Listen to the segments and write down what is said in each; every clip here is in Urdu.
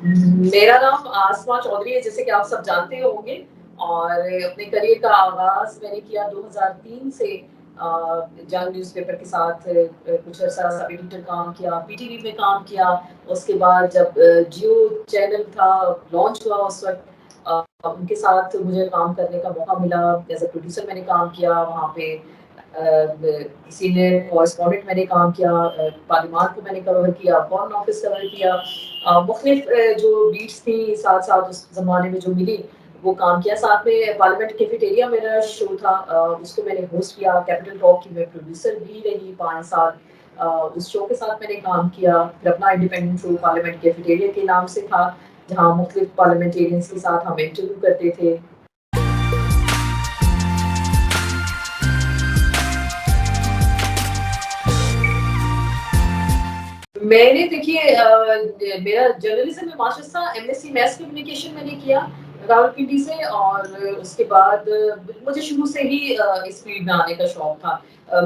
میرا نام آسما چودھری ہے، جیسے کہ آپ سب جانتے ہوں گے، اور اپنے کریئر کا آغاز میں نے کیا 2003 سے جنگ نیوز پیپر کے ساتھ کچھ عرصہ سب ایڈیٹر کام کیا، پی ٹی وی میں کام کیا. اس کے بعد جب جیو چینل تھا لانچ ہوا اس وقت ان کے ساتھ مجھے کام کرنے کا موقع ملا. ایز اے پروڈیوسر میں نے کام کیا وہاں پہ، سینئر کورسپونڈنٹ میں نے کام کیا، پارلیمان کو میں نے کور کیا، فارن آفس کور کیا، مختلف جو بیٹس تھیں ساتھ ساتھ اس زمانے میں جو ملی وہ کام کیا. ساتھ میں پارلیمنٹ کیفیٹیریا میرا شو تھا، اس کو میں نے ہوسٹ کیا. کیپٹل ٹاک کی میں پروڈیوسر بھی رہی 5 سال. اس شو کے ساتھ میں نے کام کیا. پھر اپنا انڈیپینڈنٹ شو پارلیمنٹ کیفیٹیریا کے نام سے تھا، جہاں مختلف پارلیمنٹیرینس کے ساتھ ہم انٹرویو کرتے تھے. میں نے دیکھیے میرا جرنلزم میں ماسٹرز تھا، M S C mass communication میں نے کیا راولپنڈی سے. اور اس کے بعد مجھے شروع سے ہی اس فیلڈ میں آنے کا شوق تھا.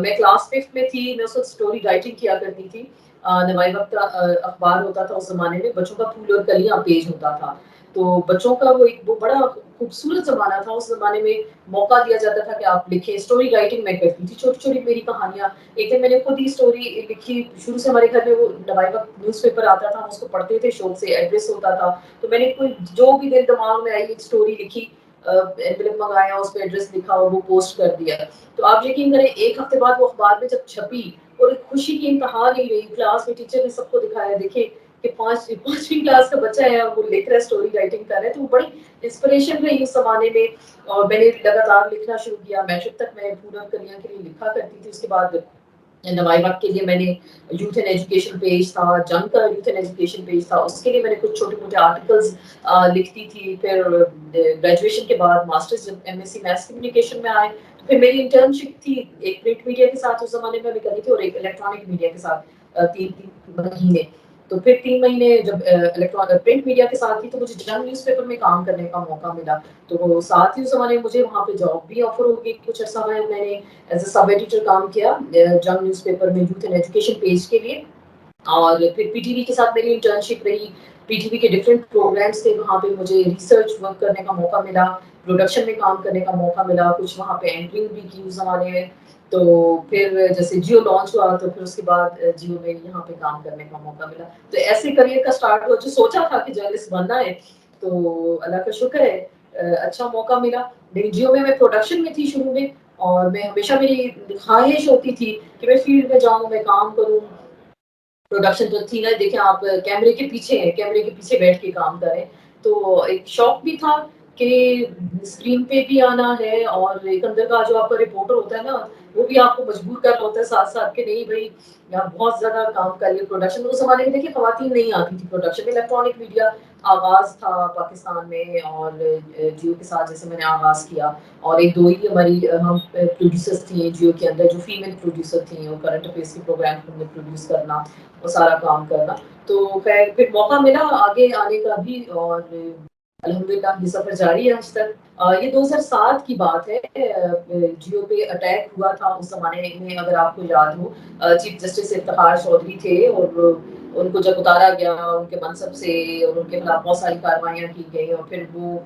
میں کلاس 5 میں تھی، میں اس وقت اسٹوری رائٹنگ کیا کرتی تھی. نوائی وقت اخبار ہوتا تھا اس زمانے میں، بچوں کا پھول اور کلیاں پیج ہوتا تھا. تو بچوں کا وہ بڑا خوبصورت زمانہ تھا. اس زمانے میں موقع دیا جاتا تھا کہ آپ لکھیں. اسٹوری رائٹنگ میں کرتی تھی، چھوٹی چھوٹی میری کہانیاں. ایک دن میں نے خود ہی اسٹوری لکھی. شروع سے ہمارے گھر میں وہ نوائی وقت نیوز پیپر آتا تھا، ہم اس کو پڑھتے تھے شوق سے، ایڈریس ہوتا تھا. تو میں نے کوئی جو بھی دل دماغ میں آئی ایک اسٹوری لکھی، ایڈریس منگایا، اس پہ ایڈریس لکھا اور وہ پوسٹ کر دیا. تو آپ یقین کریں ایک ہفتے بعد وہ اخبار میں جب چھپی اور خوشی کی انتہا نہیں رہی. کلاس میں ٹیچر نے سب کو دکھایا، دیکھے کہ 5ویں کلاس کا بچہ ہے وہ لکھ رہا ہے، اسٹوری رائٹنگ کر رہا ہے. تو وہ بڑی انسپریشن رہی اس زمانے میں. اور میں نے لگاتار لکھنا شروع کیا. میٹرک تک میں پورا کلیاں کے لیے لکھا کرتی تھی. اس کے بعد نوائی وقت کے لیے میں نے یوتھ اینڈ ایجوکیشن پیج تھا، جنگ کا یوتھ اینڈ ایجوکیشن پیج تھا، اس کے لیے میں نے کچھ چھوٹے موٹے آرٹیکلز لکھتی تھی. پھر گریجویشن کے بعد ماسٹرز جب M S C mass communication میں آئے تو پھر میری انٹرنشپ تھی ایک پرنٹ میڈیا کے ساتھ اس زمانے میں بھی کری تھی، اور ایک الیکٹرانک میڈیا کے ساتھ 3 مہینے. تو پھر 3 مہینے جب پرنٹ میڈیا کے ساتھ تھی تو مجھے جنگ نیوز پیپر میں کام کرنے کا موقع ملا. تو ساتھ ہی اس زمانے میں مجھے وہاں پہ جاب بھی آفر ہو گئی. کچھ عرصہ میں نے ایز اے سب ایڈیٹر کام کیا جنگ نیوز پیپر میں یوتھ اینڈ ایجوکیشن پیج کے لیے. اور پھر پی ٹی وی کے ساتھ میری انٹرنشپ رہی. پی ٹی وی کے ڈفرینٹ پروگرامس تھے، وہاں پہ مجھے ریسرچ ورک کرنے کا موقع ملا، پروڈکشن میں کام کرنے کا موقع ملا. کچھ وہاں پہ اینکرنگ بھی کی اس زمانے میں. تو پھر جیسے جیو لانچ ہوا تو پھر اس کے بعد جیو میں یہاں پہ کام کرنے کا موقع ملا. تو ایسے کریئر کا اسٹارٹ ہوا. جو سوچا تھا کہ جرنلسٹ بننا ہے تو اللہ کا شکر ہے اچھا موقع ملا. لیکن جیو میں پروڈکشن میں تھی شروع میں، اور میں ہمیشہ میری خواہش ہوتی تھی کہ میں فیلڈ میں جاؤں، میں کام کروں. پروڈکشن جو تھی نا، دیکھیں آپ کیمرے کے پیچھے ہیں، کیمرے کے پیچھے بیٹھ کے کام کریں. تو ایک شوق بھی تھا کہ اسکرین پہ بھی آنا ہے، اور ایک اندر کا جو آپ کا رپورٹر ہوتا ہے نا وہ بھی آپ کو مجبور کر رہا ہوتا ہے ساتھ ساتھ کہ نہیں بھائی یہاں بہت زیادہ کام کریے. پروڈکشن میں اس زمانے میں دیکھیے خواتین نہیں آتی تھی پروڈکشن میں. الیکٹرانک میڈیا آغاز تھا پاکستان میں، اور جیو کے ساتھ جیسے میں نے آغاز کیا. اور ایک دو ہی ہماری ہم پروڈیوسرس تھیں جیو کے اندر جو فیمیل پروڈیوسر تھیں، وہ کرنٹ افیئرس کے پروگرام کو پروڈیوس کرنا، وہ سارا کام کرنا. تو خیر پھر موقع ملا آگے آنے کا بھی، اور الحمدللہ یہ سفر جاری ہے آج تک. یہ 2007 کی بات ہے. جیو پہ اٹیک ہوا تھا اس زمانے میں، اگر آپ کو یاد ہو. چیف جسٹس افتخار چودھری تھے، اور ان کو جب اتارا گیا ان کے منصب سے اور ان کے خلاف بہت ساری کارروائیاں کی گئی. اور پھر وہ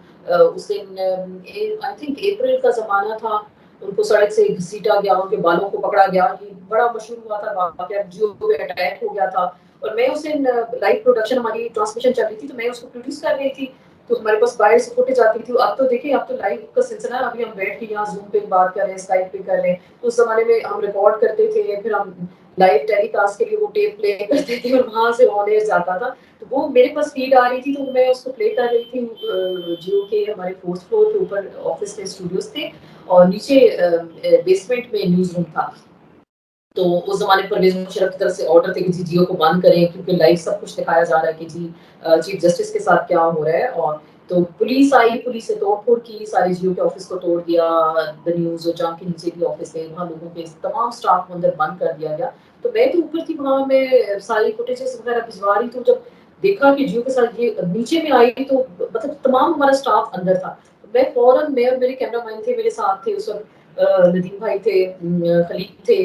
اس دن آئی تھنک اپریل کا زمانہ تھا، ان کو سڑک سے گھسیٹا گیا، ان کے بالوں کو پکڑا گیا. یہ بڑا مشہور ہوا تھا واقعہ، جیو پہ اٹیک ہو گیا تھا. اور میں اس دن لائیو پروڈکشن ہماری ٹرانسمیشن چل رہی تھی، تو میں اس کو پروڈیوس کر رہی تھی. تو ہمارے پاس باہر سے فوٹیج آتی تھی. اب تو دیکھیں اب تو لائیو کا سلسلہ ہے، ابھی ہم بیٹھ کے یہاں زوم پہ بات کر رہے ہیں، اسکائپ پہ کر رہے ہیں. تو اس زمانے میں ہم ریکارڈ کرتے تھے، پھر ہم لائیو ٹیلی کاسٹ کے لیے وہ ٹیپ پلے کرتے تھے، اور وہاں سے آن ایئر جاتا تھا. تو وہ میرے پاس فیڈ آ رہی تھی تو میں اس کو پلے کر رہی تھی. جیو کے ہمارے 4th فلور کے اوپر آفس تھے، اسٹوڈیوز تھے، اور نیچے بیسمنٹ میں نیوز روم تھا. تو اس زمانے پر پرویز مشرف کی طرف سے آرڈر تھے کہ جی جیو کو بند کریں، کیونکہ لائیو سب کچھ دکھایا جا رہا ہے کہ جی چیف جسٹس کے ساتھ کیا ہو رہا ہے. اور تو پولیس آئی، پولیس نے توڑ پھوڑ کی، سارے جیو کے آفس کو توڑ دیا. دا نیوز اور جنگ کے نیچے بھی آفس تھے، وہاں لوگوں کے تمام اسٹاف کو اندر بند کر دیا گیا. تو میں تو اوپر تھی، وہاں میں ساری فوٹیجز وغیرہ بھجوا رہی. تو جب دیکھا کہ جیو کے ساتھ یہ نیچے میں آئی تو مطلب تمام ہمارا اسٹاف اندر تھا. میں فوراً، میں اور میرے کیمرہ مین تھے میرے ساتھ تھے اس وقت، ندیم بھائی تھے، خلیق تھے.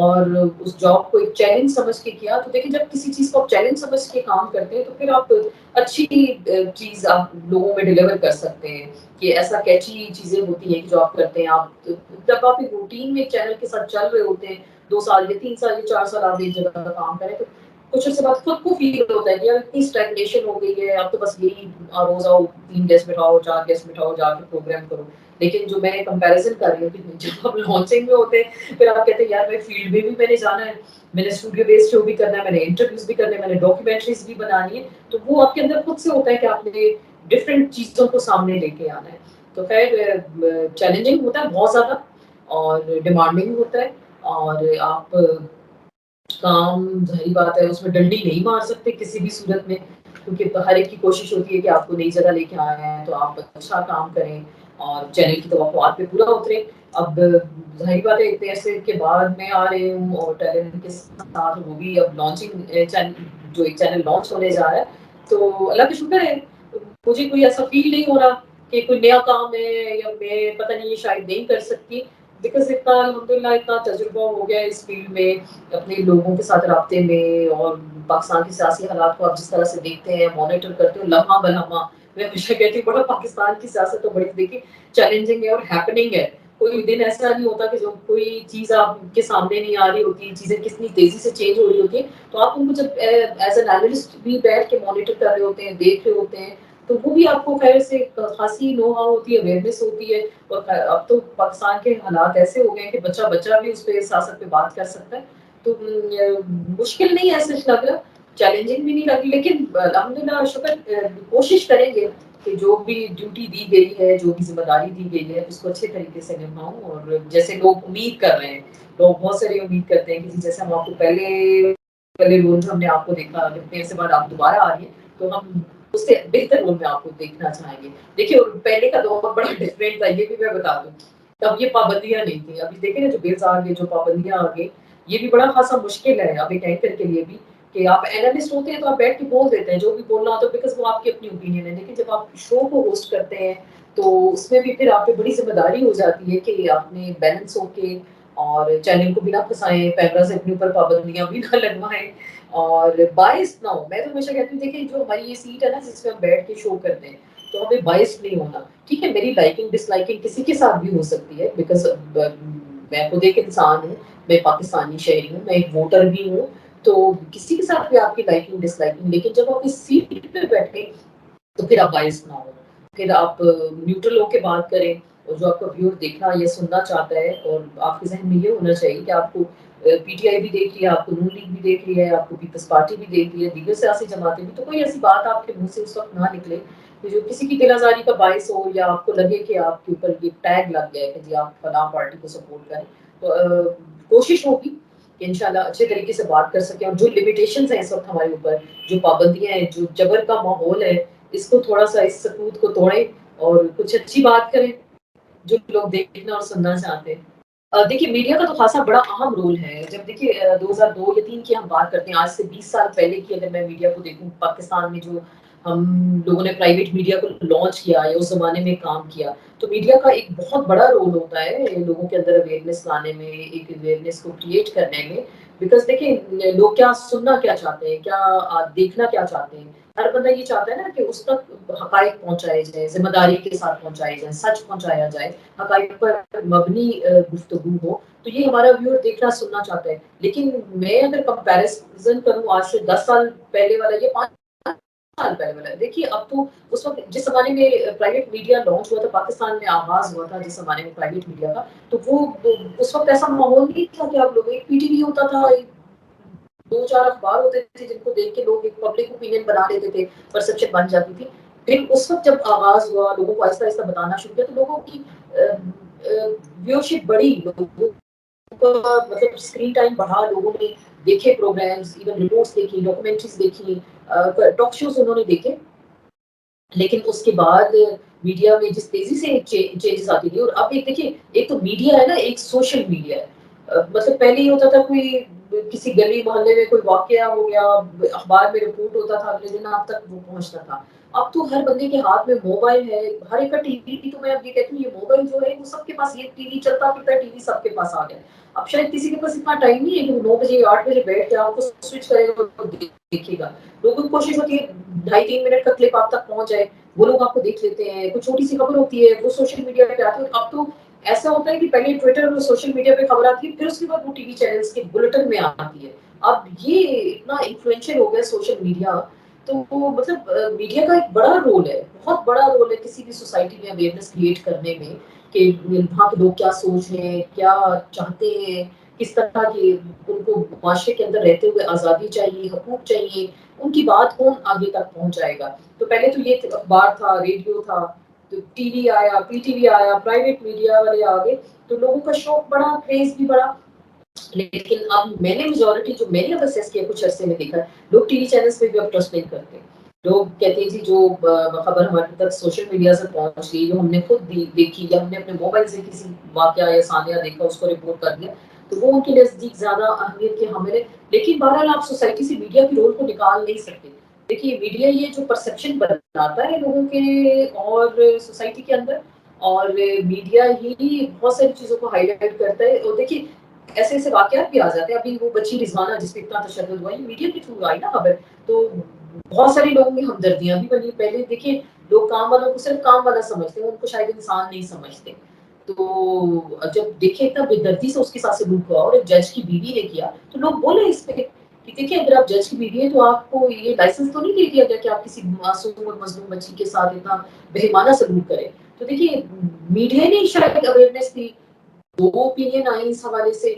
اور اس جاب کو ایک چیلنج سمجھ کے کیا. تو دیکھیں جب کسی چیز کو آپ چیلنج سمجھ کے کام کرتے ہیں تو پھر آپ اچھی چیز آپ لوگوں میں ڈلیور کر سکتے ہیں. کہ ایسا کیچی چیزیں ہوتی ہیں کہ جو آپ کرتے ہیں. آپ جب آپ ایک روٹین میں ایک چینل کے ساتھ چل رہے ہوتے ہیں 2 سال یا 3 سال یا 4 سال آپ ایک جگہ کا کام کریں تو کچھ عرصے بعد خود کو فیل ہوتا ہے کہ یار اتنی اسٹیگنیشن ہو گئی ہے. اب تو بس یہی روز آؤ 3 گیسٹ بٹھاؤ 4 گیسٹ بٹھاؤ جا کے پروگرام کرو. لیکن جو میں کمپیریزن کر رہی ہوں کہ جب آپ لانچنگ میں ہوتے ہیں پھر آپ کہتے ہیں یار میں فیلڈ میں بھی میں نے جانا ہے, میں نے اسٹوڈیو بیس شو بھی کرنا ہے, میں نے انٹرویوز بھی کرنے, میں نے ڈاکیومنٹریز بھی بنانی ہے. تو وہ آپ کے اندر خود سے ہوتا ہے کہ آپ نے ڈفرینٹ چیزوں کو سامنے لے کے آنا ہے. تو خیر چیلنجنگ ہوتا ہے بہت زیادہ اور ڈیمانڈنگ ہوتا ہے. اور آپ کام ظاہری بات ہے اس میں ڈنڈی نہیں مار سکتے کسی بھی صورت میں, کیونکہ ہر ایک کی کوشش ہوتی ہے کہ آپ کو نئی جگہ لے کے آنا ہے تو آپ اچھا کام کریں اور چینل کی توقعات پہ پورا اترے. اب ظاہری بات ہے اتنے عرصے کے بعد میں آ رہی ہوں اور ٹیلنٹ کے ساتھ وہ بھی اب لانچنگ جو ایک چینل لانچ ہونے جا رہا ہے تو اللہ کا شکر ہے مجھے کوئی ایسا فیل نہیں ہو رہا کہ کوئی نیا کام ہے یا میں پتہ نہیں یہ شاید نہیں کر سکتی. بیکاز اتنا الحمد للہ اتنا تجربہ ہو گیا اس فیلڈ میں اپنے لوگوں کے ساتھ رابطے میں. اور پاکستان کے سیاسی حالات کو آپ جس طرح سے دیکھتے ہیں مانیٹر کرتے ہو لمحہ بلمحہ, میں ہمیشہ کہتی ہوں بڑا پاکستان کی سیاست تو بڑی دیکھیے چیلنجنگ ہے اور ہیپننگ ہے. کوئی دن ایسا نہیں ہوتا کہ جو کوئی چیز آپ کے سامنے نہیں آ رہی ہوتی, چیزیں کتنی تیزی سے چینج ہو رہی ہوتی ہیں. تو آپ ان کو جب ایز این اینالسٹ بھی بیٹھ کے مانیٹر کر رہے ہوتے ہیں, دیکھ رہے ہوتے ہیں, تو وہ بھی آپ کو خیر سے خاصی نو ہاؤ ہوتی ہے, اویئرنیس ہوتی ہے. اور اب تو پاکستان کے حالات ایسے ہو گئے ہیں کہ بچہ بچہ بھی اس پہ سیاست پہ بات کر سکتا ہے. تو مشکل نہیں ہے سچ لگ رہا, چیلنجنگ بھی نہیں لگی, لیکن الحمدللہ شکر کوشش کریں گے کہ جو بھی ڈیوٹی دی گئی ہے, جو بھی ذمہ داری دی گئی ہے اس کو اچھے طریقے سے نبھاؤں. اور جیسے لوگ امید کر رہے ہیں, لوگ بہت ساری امید کرتے ہیں کہ جیسے ہم آپ کو پہلے رول ہم نے آپ کو دیکھا اتنے عرصے بعد آپ دوبارہ آ رہی ہیں تو ہم اس سے بہتر رول میں آپ کو دیکھنا چاہیں گے. دیکھیے پہلے کا دور بڑا ڈفرینٹ تھا, یہ بھی میں بتا دوں. تب یہ پابندیاں نہیں تھیں. ابھی دیکھیں نا جو بلز آ گئے, جو پابندیاں آ گئی, یہ بھی بڑا خاصا مشکل ہے اب ایک اینکر کے لیے بھی کہ آپ اینالسٹ ہوتے ہیں تو آپ بیٹھ کے بول دیتے ہیں جو بھی بولنا ہوتا ہے بیکاز وہ آپ کی اپنی اوپینین ہے. لیکن جب آپ شو کو ہوسٹ کرتے ہیں تو اس میں بھی پھر آپ پہ بڑی ذمہ داری ہو جاتی ہے کہ آپ نے بیلنس ہو کے اور چینل کو بھی نہ پھنسائیں, پیمرا سے اپنے اوپر پابندیاں بھی نہ لگوائیں اور باعث نہ ہو. میں تو ہمیشہ کہتی ہوں دیکھیں جو ہماری یہ سیٹ ہے نا جس پہ ہم بیٹھ کے شو کرتے ہیں تو ہمیں باعث نہیں ہونا. ٹھیک ہے میری لائکنگ ڈس لائکنگ کسی کے ساتھ بھی ہو سکتی ہے بیکاز میں خود ایک انسان ہوں, میں پاکستانی شہری ہوں, میں ایک ووٹر بھی ہوں, تو کسی کے ساتھ بھی آپ کی لائکنگ ڈس لائکنگ. لیکن جب آپ اس سیٹ پہ بیٹھیں تو پھر آپ باعث نہ ہو, پھر آپ نیوٹرل ہو کے بات کریں. اور جو آپ کا ویور دیکھنا یا سننا چاہتا ہے, اور آپ کے ذہن میں یہ ہونا چاہیے کہ آپ کو پی ٹی آئی بھی دیکھ لیا, آپ کو نون لیگ بھی دیکھ لیا ہے, آپ کو پیپلز پارٹی بھی دیکھ لی ہے, دیگر سیاسی جماعتیں بھی, تو کوئی ایسی بات آپ کے منہ سے اس وقت نہ نکلے کہ جو کسی کی دل آزاری کا باعث ہو یا آپ کو لگے کہ آپ کے اوپر یہ ٹیگ لگ گیا ہے کہ جی آپ فلاں پارٹی کو سپورٹ کریں. تو کوشش ہوگی کہ انشاءاللہ اچھے طریقے سے بات کر سکیں. اور جو لمیٹیشنز ہیں اس وقت ہمارے اوپر, جو پابندیاں ہیں, جو جبر کا ماحول ہے, اس کو تھوڑا سا اس سکوت کو توڑیں اور کچھ اچھی بات کریں جو لوگ دیکھنا اور سننا چاہتے ہیں. دیکھیے میڈیا کا تو خاصا بڑا اہم رول ہے. جب دیکھیے 2002 یا 2003 کی ہم بات کرتے ہیں, آج سے 20 سال پہلے کی اگر میں میڈیا کو دیکھوں پاکستان میں جو ہم لوگوں نے پرائیویٹ میڈیا کو لانچ کیا یا اس زمانے میں کام کیا, تو میڈیا کا ایک بہت بڑا رول ہوتا ہے لوگوں کے اندر اویئرنیس لانے میں, ایک اویئرنیس کو کریٹ کرنے میں. بیکاز دیکھیں لوگ کیا سننا کیا چاہتے ہیں, کیا دیکھنا کیا چاہتے ہیں. ہر بندہ یہ چاہتا ہے نا کہ اس تک حقائق پہنچائے جائیں, ذمہ داری کے ساتھ پہنچائے جائیں, سچ پہنچایا جائے, حقائق پر مبنی گفتگو ہو. تو یہ ہمارا ویور دیکھنا سننا چاہتا ہے. لیکن میں اگر کمپیریزن کروں آج سے 10 سال پہلے والا یا 5 سال پہلے والا, دیکھیے اب تو اس وقت جس زمانے میں پرائیویٹ میڈیا لانچ ہوا تھا پاکستان میں, آغاز ہوا تھا جس زمانے میں پرائیویٹ میڈیا کا, تو وہ اس وقت ایسا ماحول نہیں تھا کہ آپ لوگ, ایک پی ٹی وی ہوتا تھا, 2-4 اخبار ہوتے تھے جن کو دیکھ کے لوگ ایک پبلک اوپینین بنا لیتے تھے, پرسپشن بن جاتی تھی. پھر اس وقت جب آغاز ہوا, لوگوں کو آہستہ آہستہ بتانا شروع کیا, تو لوگوں کی ویورشپ بڑی, لوگوں کا مطلب اسکرین ٹائم بڑھا, لوگوں نے دیکھے پروگرامز, ایون رپورٹس دیکھی, ڈاکومنٹریز دیکھی, ٹاک شوز انہوں نے دیکھے. لیکن اس کے بعد میڈیا میں جس تیزی سے چینجز آتی تھی, اور اب ایک دیکھیے ایک تو میڈیا ہے نا, ایک سوشل میڈیا ہے. مطلب پہلے یہ ہوتا تھا کوئی کسی گلی محلے میں کوئی واقعہ ہو گیا, اخبار میں رپورٹ ہوتا تھا, اگلے دن آپ تک وہ پہنچتا تھا. اب تو ہر بندے کے ہاتھ میں موبائل ہے، ہر ایک کا ٹی وی، تو میں اب یہ کہتی ہوں یہ موبائل جو ہے وہ سب کے پاس، یہ ٹی وی چلتا پھرتا ٹی وی سب کے پاس آ گیا۔ اب شاید کسی کے پاس اتنا ٹائم نہیں ہے کہ وہ 9 بجے 8 بجے بیٹھ کے آپ کو سوئچ کرے گا اور دیکھے گا۔ لوگوں کی کوشش ہوتی ہے 2.5-3 منٹ کا کلپ آپ تک پہنچ جائے، وہ لوگ آپ کو دیکھ لیتے ہیں، کوئی چھوٹی سی خبر ہوتی ہے وہ سوشل میڈیا پہ آتی ہے۔ اب تو ایسا ہوتا ہے کہ پہلے ٹویٹر اور سوشل میڈیا پہ خبر آتی ہے، پھر اس کے بعد وہ ٹی وی چینلز کے بلٹن میں آتی ہے۔ اب یہ اتنا انفلوئنشل ہو گیا سوشل میڈیا، تو مطلب میڈیا کا ایک بڑا رول ہے، بہت بڑا رول ہے کسی بھی سوسائٹی میں اویئرنیس کریٹ کرنے میں، کہ وہاں کے لوگ کیا سوچ رہے ہیں، کیا چاہتے ہیں، کس طرح کی ان کو معاشرے کے اندر رہتے ہوئے آزادی چاہیے، حقوق چاہیے، ان کی بات کون آگے تک پہنچائے گا۔ تو پہلے تو یہ اخبار تھا، ریڈیو تھا، تو ٹی وی آیا، پی ٹی وی آیا، پرائیویٹ میڈیا والے آگے، تو لوگوں کا شوق بڑا، کریز بھی بڑا۔ لیکن اب میں نے میجورٹی جو میں نے اب اسیس کیا کچھ عرصے میں دیکھا، لوگ ٹی وی چینلز پہ بھی اب ٹرسٹ نہیں کرتے۔ لوگ کہتے ہیں جی جو خبر ہمارے تک سوشل میڈیا سے پہنچ گئی، جو ہم نے خود دیکھی یا ہم نے اپنے موبائل سے کسی واقعہ یا ثانیہ دیکھا اس کو رپورٹ کر دیا، تو وہ ان کے نزدیک زیادہ اہمیت کے حامل ہے۔ لیکن بہرحال آپ سوسائٹی سے میڈیا کے رول کو نکال نہیں سکتے۔ دیکھیے میڈیا یہ جو پرسیپشن بناتا ہے لوگوں کے اور سوسائٹی کے اندر، اور میڈیا ہی بہت ساری چیزوں کو ہائی لائٹ کرتا ہے۔ اور دیکھیے ایسے ایسے واقعات بھی آ جاتے ہیں، ابھی وہ بچی رضوانہ جس پہ اتنا تشدد ہوا، یہ میڈیا کے تھرو آئی نا خبر، تو بہت سارے لوگوں میں ہمدردیاں بھی بنی۔ پہلے دیکھیے لوگ کام والوں کو صرف کام والا سمجھتے ہیں، ان کو شاید انسان نہیں سمجھتے۔ تو جب دیکھے اتنا بے دردی سے اس کے ساتھ سلوک ہوا اور ایک جج کی بیوی نے کیا، تو لوگ بولے اس پہ کہ دیکھیے اگر آپ جج کی بیوی ہیں تو آپ کو یہ لائسنس تو نہیں دے دیا گیا کہ آپ کسی معصوم اور مظلوم بچی کے ساتھ اتنا بہیمانہ سلوک کریں۔ تو دیکھیے میڈیا نے شاید اویئرنیس دی، دو اوپینین آئی اس حوالے سے،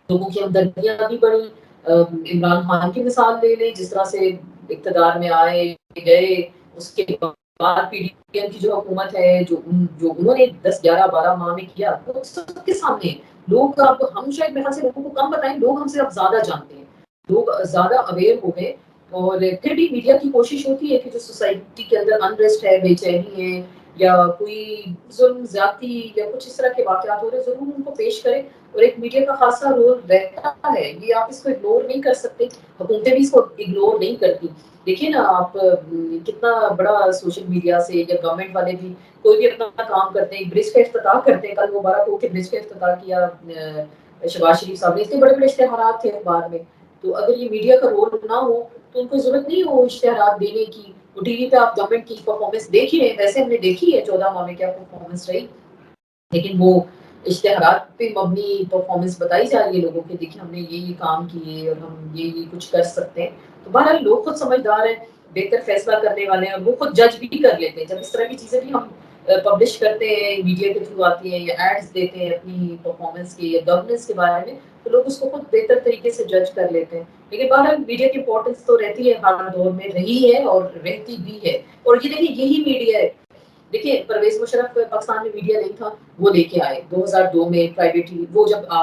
لوگوں کی ہمدردیاں بھی بڑی۔ عمران خان کی مثال لے لیں، جس طرح سے اقتدار میں آئے گئے، اس کے بعد پی ڈی ایم کی جو حکومت ہے، جو انہوں نے 10 11 12 ماہ میں کیا، وہ سب کے سامنے ہے۔ لوگ اب ہم شاید میرے خیال سے لوگوں کو کم بتائیں، لوگ ہم سے اب زیادہ جانتے ہیں، لوگ زیادہ اویئر ہو گئے۔ اور پھر بھی میڈیا کی کوشش ہوتی ہے کہ جو سوسائٹی کے اندر انریسٹ ہے، بے چینی ہے، یا کوئی ظلم زیادتی یا کچھ اس طرح کے واقعات ہو رہے، ضرور ان کو پیش کرے۔ اور ایک میڈیا کا خاصا رول رہتا ہے، یہ آپ اس کو اگنور نہیں کر سکتے، حکومتیں بھی اس کو اگنور نہیں کرتی۔ دیکھیے نا آپ کتنا بڑا سوشل میڈیا سے یا گورنمنٹ والے بھی کوئی بھی اپنا کام کرتے ہیں، برج کا افتتاح کرتے ہیں، کل مبارک ہو کے برج کا افتتاح کیا شہباز شریف صاحب نے، اتنے بڑے بڑے اشتہارات تھے اخبار میں۔ تو اگر یہ میڈیا کا رول نہ ہو تو ان کو ضرورت نہیں ہو اشتہارات دینے کی۔ وہ ٹی وی پہ آپ گورنمنٹ کی پرفارمنس دیکھ ہی رہے ہیں، ویسے ہم نے دیکھی ہے 14 ماہ میں کیا پرفارمنس رہی، لیکن وہ اشتہارات پہ مبنی پرفارمنس بتائی جا رہی ہے لوگوں کے، دیکھیں ہم نے یہ کام کیے اور ہم یہ کچھ کر سکتے ہیں۔ تو بہرحال لوگ خود سمجھدار ہیں، بہتر فیصلہ کرنے والے ہیں، اور وہ خود جج بھی کر لیتے ہیں۔ جب اس طرح کی چیزیں بھی ہم پبلش کرتے ہیں، میڈیا کے تھرو آتی ہیں یا ایڈز دیتے ہیں اپنی پرفارمنس کے یا گورننس کے بارے میں، تو لوگ اس کو خود بہتر طریقے سے جج کر لیتے ہیں۔ لیکن بہرحال میڈیا کی امپورٹنس تو رہتی ہے، ہر دور میں رہی ہے اور رہتی بھی ہے۔ اور یہ دیکھیے یہی میڈیا ہے، دیکھیے پرویز مشرف پاکستان میں میڈیا نہیں تھا، وہ لے کے آئے 2002 میں پرائیویٹ ٹی وی، وہ جب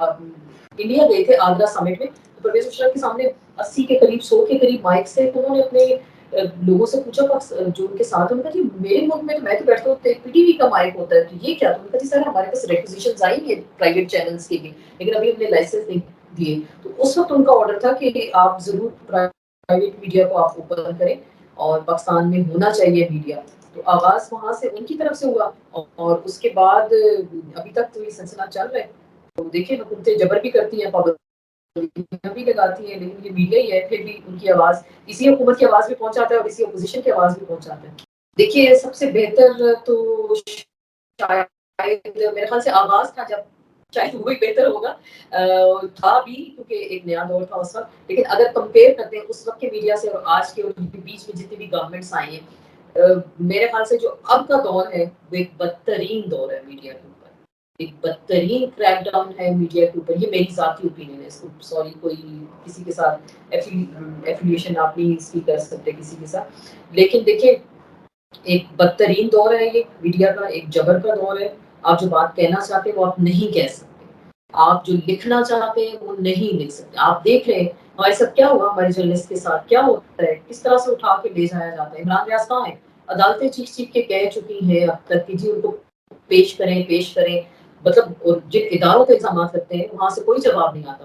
انڈیا گئے تھے آگرہ سمٹ میں، تو پرویز مشرف کے سامنے 80 کے قریب 100 کے قریب مائک سے، تو انہوں نے اپنے لوگوں سے پوچھا جو ان کے ساتھ، انہوں نے کہا جی میرے ملک میں تو میں تو بیٹھتا ہوں پی ٹی وی کا مائک ہوتا ہے، تو یہ کیا؟ تو انہوں نے کہا جی سر ہمارے پاس ریکوزیشنز آئی ہیں پرائیویٹ چینلز کے لیے، لیکن ابھی ہم نے لائسنس نہیں دیے۔ تو اس وقت ان کا آرڈر تھا کہ آپ ضرور پرائیویٹ میڈیا کو آپ اوپن کریں اور پاکستان میں ہونا چاہیے میڈیا۔ تو آغاز وہاں سے ان کی طرف سے ہوا، اور اس کے بعد ابھی تک تو یہ سلسلہ چل رہا ہے۔ تو دیکھیں حکومتیں جبر بھی کرتی ہیں، پابندیاں بھی لگاتی ہیں، لیکن یہ میڈیا ہی ہے پھر بھی ان کی آواز، اسی حکومت کی آواز بھی پہنچاتا ہے اور اسی اپوزیشن کی آواز بھی پہنچاتا ہے۔ دیکھیے سب سے بہتر تو شاید میرے خیال سے آغاز تھا، جب شاید وہی بہتر ہوگا، تھا بھی کیونکہ ایک نیا دور تھا اس وقت، لیکن اگر کمپیئر کرتے ہیں اس وقت کے میڈیا سے اور آج کے بیچ میں جتنی بھی گورنمنٹس آئی ہیں، میرے خیال سے جو اب کا دور ہے وہ ایک بدترین دور ہے میڈیا کے اوپر، ایک بدترین کریک ڈاؤن ہے میڈیا کے اوپر۔ یہ میری ذاتی اوپینین ہے، اس کو سوری کوئی کسی کے ساتھ ایفیلیشن آپ نہیں اس کی کر سکتے کسی کے ساتھ، لیکن دیکھیں ایک بدترین دور ہے یہ میڈیا کا، ایک جبر کا دور ہے۔ آپ جو بات کہنا چاہتے ہیں وہ آپ نہیں کہہ سکتے، آپ جو لکھنا چاہتے ہیں وہ نہیں لکھ سکتے۔ آپ دیکھ رہے ہیں ہمارے ساتھ کیا ہوا، ہمارے جرنلسٹ کے ساتھ کیا ہوتا ہے، کس طرح سے اٹھا کے لے جایا جاتا ہے۔ عمران ریاض کہاں ہے؟ عدالتیں چیخ چیخ کے کہہ چکی ہیں اب تک کہ جی ان کو پیش کریں پیش کریں، مطلب اور جن اداروں پہ الزامات لگتے ہیں وہاں سے کوئی جواب نہیں آتا۔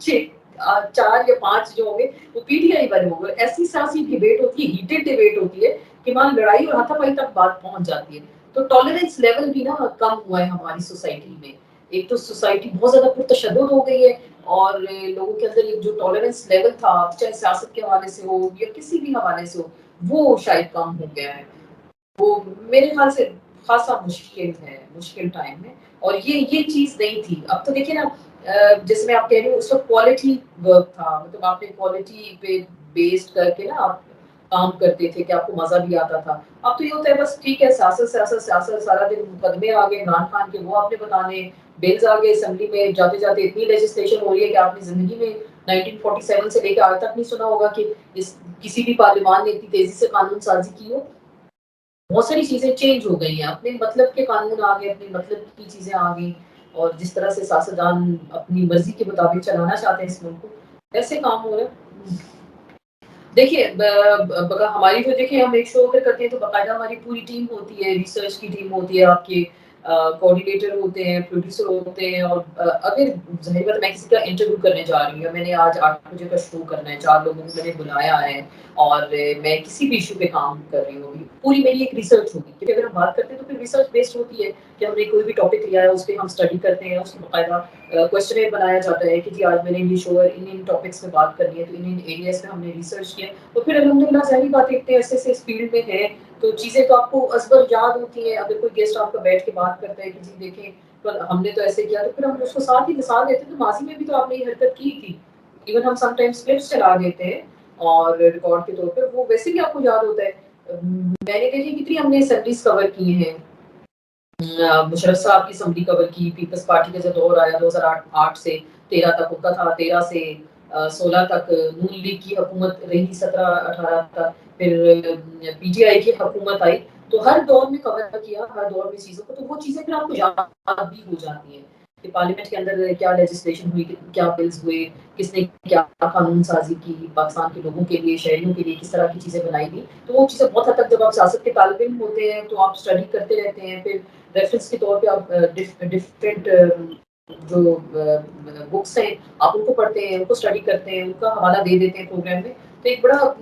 6 4 یا 5 جو ہوں گے وہ پی ٹی آئی والے ہوں گے. ایسی سیاسی ڈبیٹ ہوتی ہے, ہیٹڈ ڈبیٹ ہوتی ہے کہ وہاں لڑائی اور ہاتھا پائی تک بات پہنچ جاتی ہے. تو ٹالرنس لیول بھی نا کم ہوا ہے ہماری سوسائٹی میں. ایک تو سوسائٹی بہت زیادہ پرتشدد ہو گئی ہے, اور لوگوں کے اندر ایک جو ٹالرنس لیول تھا, چاہے سیاست کے حوالے سے ہو یا کسی بھی حوالے سے ہو, وہ شاید کم ہو گیا ہے. وہ میرے خیال سے خاصا مشکل ہے, مشکل ٹائم ہے. اور یہ چیز نہیں تھی. اب تو دیکھیے نا, جس میں آپ کہہ رہے ہو اس وقت کوالٹی ورک تھا, مطلب آپ نے کوالٹی پہ بیسڈ کر کے نا آپ کام کرتے تھے کہ آپ کو مزہ بھی آتا تھا. اب تو یہ ہوتا ہے بس ٹھیک ہے, سیاست سیاست سیاست, سارا دن مقدمے آ گئے عمران خان کے, وہ آپ نے بتانے, بلز آ گئے اسمبلی میں, جاتے جاتے اتنی لیجسلیشن ہو رہی ہے کہ آپ نے زندگی میں 1947 سے لے کے آج تک نہیں سنا ہوگا کہ کسی بھی پارلیمان نے اتنی تیزی سے قانون سازی کی ہو. بہت ساری چیزیں چینج ہو گئی ہیں, اپنے مطلب کے قانون آ گئے, اپنے مطلب کی چیزیں آ گئی, اور جس طرح سے سیاستدان اپنی مرضی کے مطابق چلانا چاہتے ہیں اس ملک کو, ایسے کام ہو رہے ہیں. دیکھیے ہماری جو دیکھیں ہم ایک شو اگر کرتے ہیں تو باقاعدہ ہماری پوری ٹیم ہوتی ہے, ریسرچ کی ٹیم ہوتی ہے, آپ کے کوآرڈینیٹر ہوتے ہیں, پروڈیوسر ہوتے ہیں. اور اگر ظاہر بات میں کسی کا انٹرویو کرنے جا رہی ہوں, میں نے آج 8 بجے کا شو کرنا ہے, 4 لوگوں کو میں نے بلایا ہے, اور میں کسی بھی ایشو پہ کام کر رہی ہوں, پوری میری ایک ریسرچ ہوگی. کیونکہ اگر ہم بات کرتے ہیں تو پھر ریسرچ بیسڈ ہوتی ہے کہ ہم نے کوئی بھی ٹاپک لیا ہے, اس پہ ہم اسٹڈی کرتے ہیں, اس کو باقاعدہ کوشچنر بنایا جاتا ہے کہ جی آج میں نے یہ شو ان ٹاپکس پہ بات کرنی ہے, تو ان ایریاز میں ہم نے ریسرچ کیا. تو پھر الحمدللہ ظاہری بات ہے, اتنے عرصے سے اس فیلڈ میں ہے تو چیزیں تو آپ کو ازبر یاد ہوتی ہیں. اگر کوئی گیسٹ آپ کا بیٹھ کے بات کرتا ہے کہ جی دیکھیں ہم نے تو ایسے کیا, تو پھر ہم اس کو ساتھ ہی مثال دیتے ہیں, تو ماضی میں بھی تو آپ نے یہ حرکت کی تھی. ایون ہم سم ٹائمز کلپس چلا دیتے ہیں اور ریکارڈ کے طور پہ, وہ ویسے بھی آپ کو یاد ہوتا ہے. میں نے دیکھی کتنی ہم نے اسمبلیز کور کی ہیں. مشرف صاحب کی اسمبلی کور کی, پیپلز پارٹی کا جب دور آیا 2008 سے 13 تک ان کا تھا, 13 سے 16 تک نون لیگ کی حکومت رہی, 17-18 تک پھر پی ٹی آئی کی حکومت آئی. تو ہر دور میں کور کیا, ہر دور میں چیزوں کو, تو وہ چیزیں پھر آپ کو یاد بھی ہو جاتی ہیں کہ پارلیمنٹ کے اندر کیا لیجسلیشن ہوئی, کیا بلز ہوئے, کس نے کیا قانون سازی کی پاکستان کے لوگوں کے لیے, شہریوں کے لیے, کس طرح کی چیزیں بنائی گئی. تو وہ چیزیں بہت حد تک جب آپ سیاست کے طالب علم ہوتے ہیں تو آپ اسٹڈی کرتے رہتے ہیں. پھر ریفرنس کے طور پہ آپ ڈفرینٹ جو بکس ہیں آپ ان کو پڑھتے ہیں, ان کو اسٹڈی کرتے ہیں, ان کا حوالہ دے دیتے ہیں پروگرام میں. تو ایک بڑا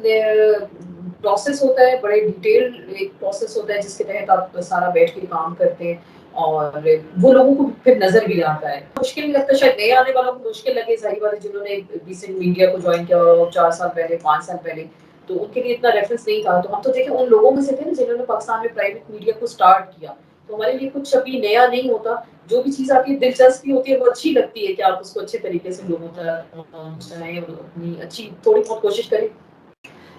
پروسیس ہوتا ہے, بڑے ڈیٹیل ایک پروسیس ہوتا ہے جس کے تحت آپ سارا بیٹھ کے کام کرتے ہیں, اور وہ لوگوں کو پھر نظر بھی آتا ہے. مشکل نہیں لگتا, شاید نئے آنے والوں کو مشکل لگے, ظاہر بات ہے جنہوں نے ریسنٹ میڈیا کو جوائن کیا 4 سال پہلے, 5 سال پہلے, تو ان کے لیے اتنا ریفرنس نہیں تھا. تو ہم تو دیکھیں ان لوگوں میں سے تھے نا جنہوں نے پاکستان میں پرائیویٹ میڈیا کو اسٹارٹ کیا. تو ہمارے لیے کچھ ابھی نیا نہیں ہوتا, جو بھی چیز آپ کی دلچسپی ہوتی ہے وہ اچھی لگتی ہے کہ آپ اس کو اچھے طریقے سے لوگوں تک پہنچائیں اور اپنی اچھی تھوڑی بہت کوشش کریں.